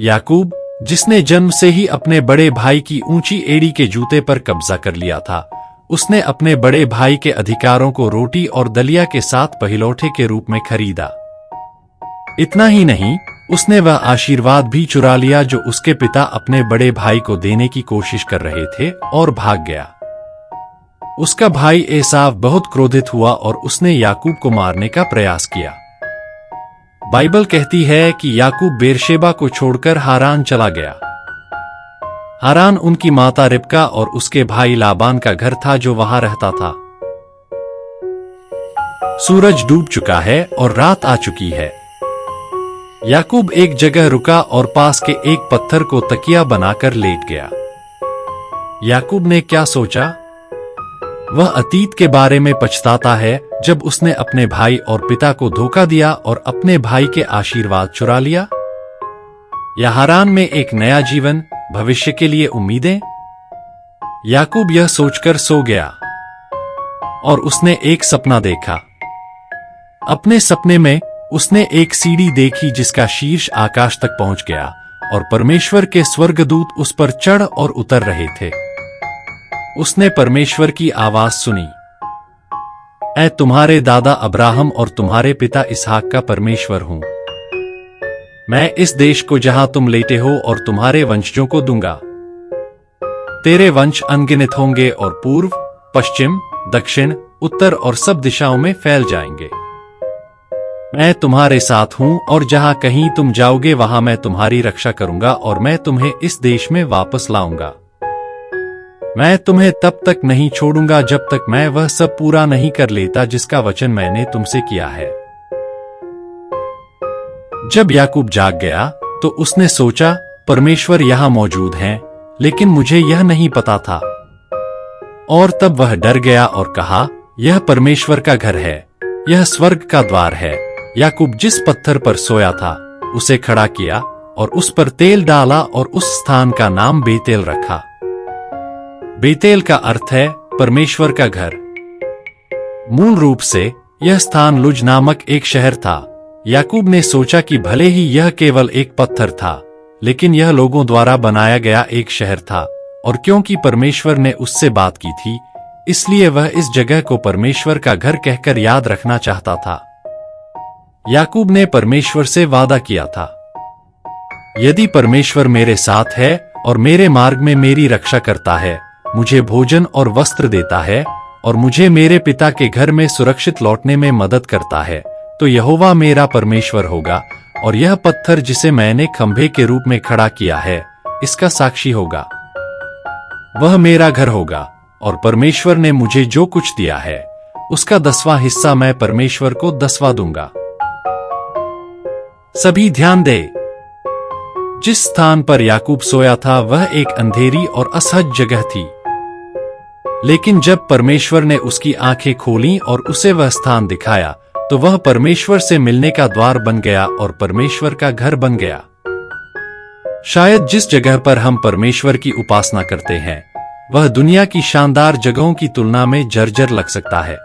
याकूब, जिसने जन्म से ही अपने बड़े भाई की ऊंची एड़ी के जूते पर कब्जा कर लिया था, उसने अपने बड़े भाई के अधिकारों को रोटी और दलिया के साथ पहिलौठे के रूप में खरीदा। इतना ही नहीं, उसने वह आशीर्वाद भी चुरा लिया जो उसके पिता अपने बड़े भाई को देने की कोशिश कर रहे थे और भाग गया। उसका भाई एसाव बहुत क्रोधित हुआ और उसने याकूब को मारने का प्रयास किया। बाइबल कहती है कि याकूब बेरशेबा को छोड़कर हारान चला गया। हारान उनकी माता रिबका और उसके भाई लाबान का घर था जो वहां रहता था। सूरज डूब चुका है और रात आ चुकी है। याकूब एक जगह रुका और पास के एक पत्थर को तकिया बनाकर लेट गया। याकूब ने क्या सोचा? वह अतीत के बारे में पछताता है जब उसने अपने भाई और पिता को धोखा दिया और अपने भाई के आशीर्वाद चुरा लिया। या हारान में एक नया जीवन, भविष्य के लिए उम्मीदें। याकूब यह सोचकर सो गया और उसने एक सपना देखा। अपने सपने में उसने एक सीढ़ी देखी जिसका शीर्ष आकाश तक पहुंच गया और परमेश्वर के स्वर्गदूत उस पर चढ़ और उतर रहे थे। उसने परमेश्वर की आवाज सुनी, मैं तुम्हारे दादा अब्राहम और तुम्हारे पिता इसहाक का परमेश्वर हूं। मैं इस देश को जहां तुम लेटे हो और तुम्हारे वंशजों को दूंगा। तेरे वंश अनगिनत होंगे और पूर्व, पश्चिम, दक्षिण, उत्तर और सब दिशाओं में फैल जाएंगे। मैं तुम्हारे साथ हूं और जहां कहीं तुम जाओगे वहां मैं तुम्हारी रक्षा करूंगा और मैं तुम्हें इस देश में वापस लाऊंगा। मैं तुम्हें तब तक नहीं छोड़ूंगा जब तक मैं वह सब पूरा नहीं कर लेता जिसका वचन मैंने तुमसे किया है। जब याकूब जाग गया तो उसने सोचा, परमेश्वर यहां मौजूद हैं, लेकिन मुझे यह नहीं पता था। और तब वह डर गया और कहा, यह परमेश्वर का घर है, यह स्वर्ग का द्वार है। याकूब जिस पत्थर पर सोया था उसे खड़ा किया और उस पर तेल डाला और उस स्थान का नाम बेतेल रखा। बेतेल का अर्थ है परमेश्वर का घर। मूल रूप से यह स्थान लुज नामक एक शहर था। याकूब ने सोचा कि भले ही यह केवल एक पत्थर था, लेकिन यह लोगों द्वारा बनाया गया एक शहर था, और क्योंकि परमेश्वर ने उससे बात की थी, इसलिए वह इस जगह को परमेश्वर का घर कहकर याद रखना चाहता था। याकूब ने परमेश्वर से वादा किया था, यदि परमेश्वर मेरे साथ है और मेरे मार्ग में मेरी रक्षा करता है, मुझे भोजन और वस्त्र देता है और मुझे मेरे पिता के घर में सुरक्षित लौटने में मदद करता है, तो यहोवा मेरा परमेश्वर होगा और यह पत्थर जिसे मैंने खंभे के रूप में खड़ा किया है, इसका साक्षी होगा। वह मेरा घर होगा और परमेश्वर ने मुझे जो कुछ दिया है उसका 10वां हिस्सा मैं परमेश्वर को 10वां दूंगा। सभी ध्यान दे। जिस स्थान पर याकूब सोया था वह एक अंधेरी और असहज जगह थी, लेकिन जब परमेश्वर ने उसकी आंखें खोलीं और उसे वह स्थान दिखाया तो वह परमेश्वर से मिलने का द्वार बन गया और परमेश्वर का घर बन गया। शायद जिस जगह पर हम परमेश्वर की उपासना करते हैं वह दुनिया की शानदार जगहों की तुलना में जर्जर लग सकता है।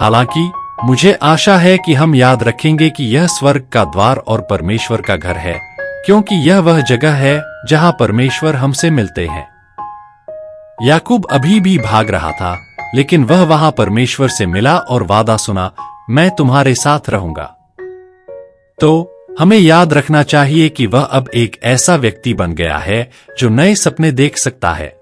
हालांकि मुझे आशा है कि हम याद रखेंगे कि यह स्वर्ग का द्वार और परमेश्वर का घर है, क्योंकि यह वह जगह है जहां परमेश्वर हमसे मिलते हैं। याकूब अभी भी भाग रहा था, लेकिन वह वहां परमेश्वर से मिला और वादा सुना, मैं तुम्हारे साथ रहूंगा। तो हमें याद रखना चाहिए कि वह अब एक ऐसा व्यक्ति बन गया है जो नए सपने देख सकता है।